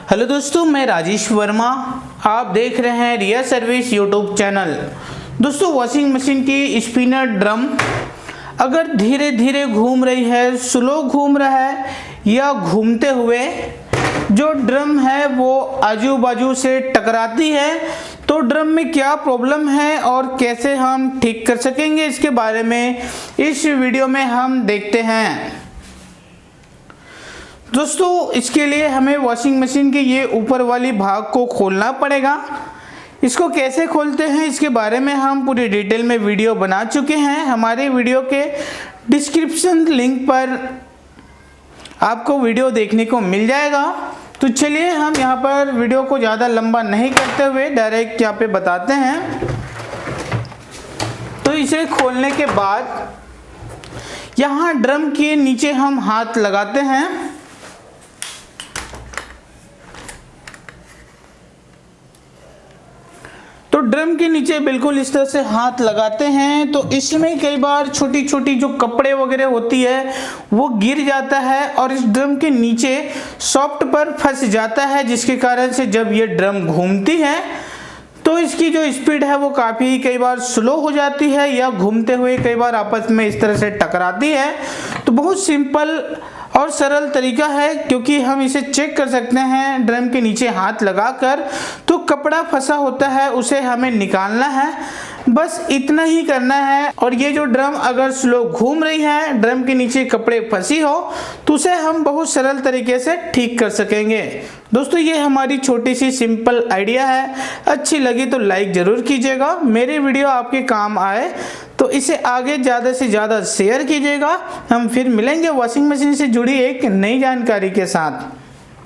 Hello दोस्तों, मैं राजेश वर्मा। आप देख रहे हैं रिया सर्विस यूट्यूब चैनल। दोस्तों, वॉशिंग मशीन की स्पिनर ड्रम अगर धीरे धीरे घूम रही है, स्लो घूम रहा है या घूमते हुए जो ड्रम है वो आजू बाजू से टकराती है, तो ड्रम में क्या प्रॉब्लम है और कैसे हम ठीक कर सकेंगे, इसके बारे में इस वीडियो में हम देखते हैं। दोस्तों, इसके लिए हमें वॉशिंग मशीन के ये ऊपर वाली भाग को खोलना पड़ेगा। इसको कैसे खोलते हैं इसके बारे में हम पूरी डिटेल में वीडियो बना चुके हैं। हमारे वीडियो के डिस्क्रिप्शन लिंक पर आपको वीडियो देखने को मिल जाएगा। तो चलिए हम यहाँ पर वीडियो को ज़्यादा लंबा नहीं करते हुए डायरेक्ट यहाँ पे बताते हैं। तो इसे खोलने के बाद यहाँ ड्रम के नीचे हम हाथ लगाते हैं। तो ड्रम के नीचे बिल्कुल इस तरह से हाथ लगाते हैं तो इसमें कई बार छोटी छोटी जो कपड़े वगैरह होती है वो गिर जाता है और इस ड्रम के नीचे सॉफ्ट पर फंस जाता है, जिसके कारण से जब ये ड्रम घूमती है तो इसकी जो स्पीड है वो काफ़ी कई बार स्लो हो जाती है या घूमते हुए कई बार आपस में इस तरह से टकराती है। तो बहुत सिंपल और सरल तरीका है, क्योंकि हम इसे चेक कर सकते हैं ड्रम के नीचे हाथ लगाकर। तो कपड़ा फंसा होता है उसे हमें निकालना है, बस इतना ही करना है। और ये जो ड्रम अगर स्लो घूम रही है, ड्रम के नीचे कपड़े फंसी हो, तो उसे हम बहुत सरल तरीके से ठीक कर सकेंगे। दोस्तों, ये हमारी छोटी सी सिंपल आइडिया है। अच्छी लगी तो लाइक ज़रूर कीजिएगा। मेरी वीडियो आपके काम आए तो इसे आगे ज़्यादा से ज़्यादा शेयर कीजिएगा। हम फिर मिलेंगे वॉशिंग मशीन से जुड़ी एक नई जानकारी के साथ।